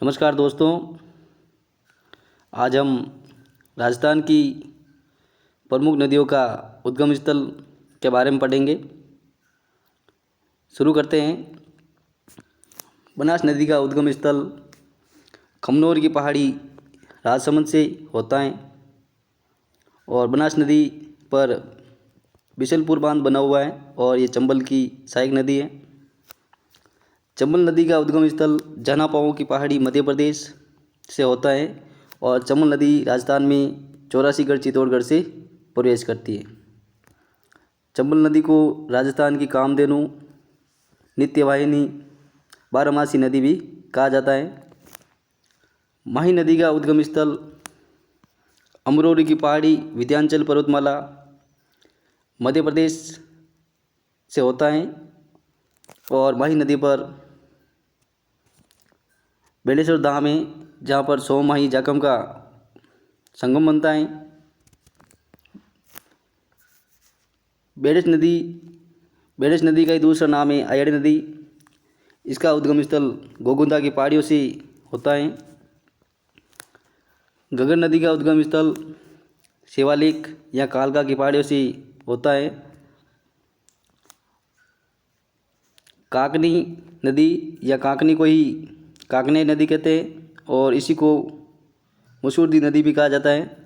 नमस्कार दोस्तों। आज हम राजस्थान की प्रमुख नदियों का उद्गम स्थल के बारे में पढ़ेंगे। शुरू करते हैं। बनास नदी का उद्गम स्थल खमनोर की पहाड़ी राजसमंद से होता है और बनास नदी पर बिशलपुर बांध बना हुआ है और ये चंबल की सहायक नदी है। चंबल नदी का उद्गम स्थल जहानापाओ की पहाड़ी मध्य प्रदेश से होता है और चंबल नदी राजस्थान में 84गढ़ चित्तौड़गढ़ से प्रवेश करती है। चंबल नदी को राजस्थान की कामधेनु, नित्यवाहिनी, बारहमासी नदी भी कहा जाता है। माही नदी का उद्गम स्थल अमरोली की पहाड़ी विंध्याचल पर्वतमाला मध्य प्रदेश से होता है और माही नदी पर बेलेश्वर धाम है जहाँ पर सोम माही जाकम का संगम बनता है। बेड़ेश नदी का ही दूसरा नाम है अयड़ नदी। इसका उद्गम स्थल गोगुंदा की पहाड़ियों से होता है। गगन नदी का उद्गम स्थल शिवालिक या कालका की पहाड़ियों से होता है। काकनी नदी या काकनी को ही काकने नदी कहते हैं और इसी को मसूरदी नदी भी कहा जाता है।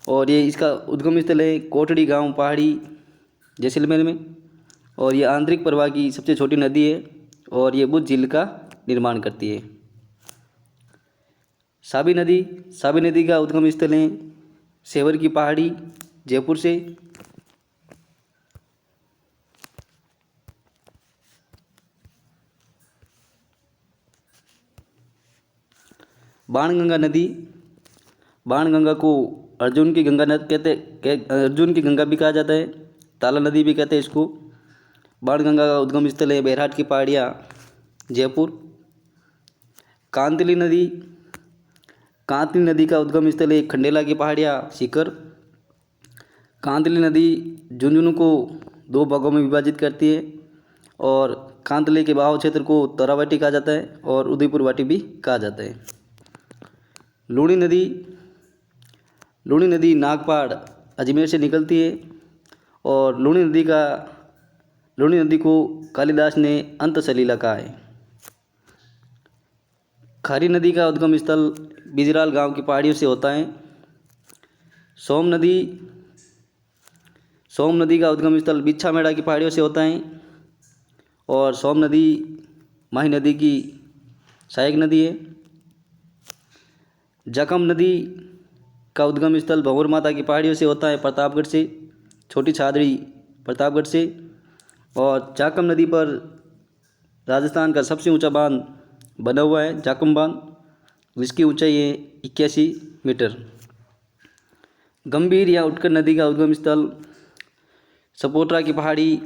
और ये इसका उद्गम स्थल है कोटड़ी गांव पहाड़ी जैसलमेर में और ये आंतरिक प्रवाह की सबसे छोटी नदी है और ये बुद्ध झील का निर्माण करती है। साबी नदी का उद्गम स्थल है सेवर की पहाड़ी जयपुर से। बाणगंगा को अर्जुन की गंगा अर्जुन की गंगा भी कहा जाता है। ताला नदी भी कहते हैं इसको। बाणगंगा का उद्गम स्थल है बैरहाट की पहाड़ियाँ जयपुर। कांतली नदी का उद्गम स्थल है खंडेला की पहाड़ियाँ सीकर। कांतली नदी झुंझुनू को दो भागों में विभाजित करती है और कांतले के बहाव क्षेत्र को तरावाटी कहा जाता है और उदयपुर वाटी भी कहा जाता है। लूणी नदी नागपाड़ अजमेर से निकलती है और लूणी नदी को कालिदास ने अंत सलीला कहा है। खारी नदी का उद्गम स्थल बिजराल गांव की पहाड़ियों से होता है। सोम नदी का उद्गम स्थल बिच्छामेड़ा की पहाड़ियों से होता है और सोम नदी माही नदी की सहायक नदी है। जाकम नदी का उद्गम स्थल भंवर माता की पहाड़ियों से होता है प्रतापगढ़ से, छोटी छादड़ी प्रतापगढ़ से। और जाकम नदी पर राजस्थान का सबसे ऊंचा बांध बना हुआ है जाकम बांध, जिसकी ऊंचाई है 81 मीटर। गंभीर या उटकर नदी का उद्गम स्थल सपोट्रा की पहाड़ी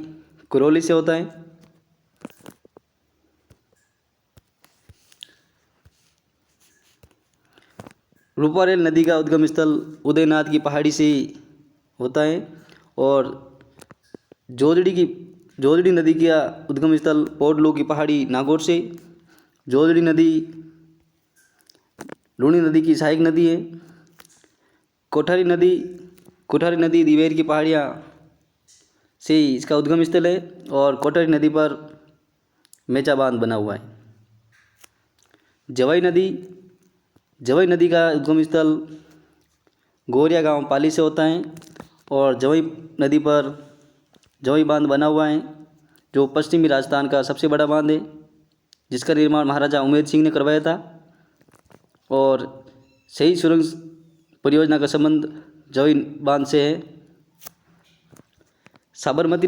करौली से होता है। रूपारेल नदी का उद्गम स्थल उदयनाथ की पहाड़ी से होता है और जोजड़ी नदी का उद्गम स्थल पोडलो की पहाड़ी नागौर से। जोजड़ी नदी लूणी नदी की सहायक नदी है। कोठारी नदी दिवेर की पहाड़ियाँ से इसका उद्गम स्थल है और कोठारी नदी पर मेचा बांध बना हुआ है। जवई नदी का उद्गम स्थल गोरिया गांव पाली से होता है और जवई नदी पर जवई बांध बना हुआ है जो पश्चिमी राजस्थान का सबसे बड़ा बांध है, जिसका निर्माण महाराजा उमेद सिंह ने करवाया था। और सही सुरंग परियोजना का संबंध जवई बांध से है। साबरमती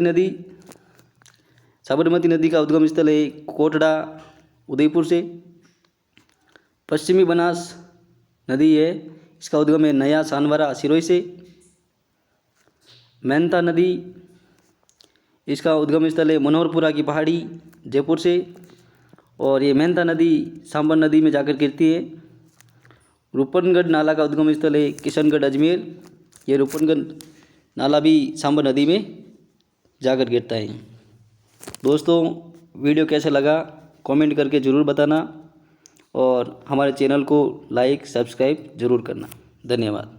नदी का उद्गम स्थल है कोटड़ा उदयपुर से। पश्चिमी बनास नदी है, इसका उद्गम है नया सानवरा सिरोही से। मेहनता नदी, इसका उद्गम स्थल है मनोहरपुरा की पहाड़ी जयपुर से और ये मेहनता नदी सांबर नदी में जाकर गिरती है। रूपनगढ़ नाला का उद्गम स्थल है किशनगढ़ अजमेर। ये रूपनगढ़ नाला भी सांबर नदी में जाकर गिरता है। दोस्तों, वीडियो कैसा लगा कमेंट करके ज़रूर बताना और हमारे चैनल को लाइक सब्सक्राइब ज़रूर करना। धन्यवाद।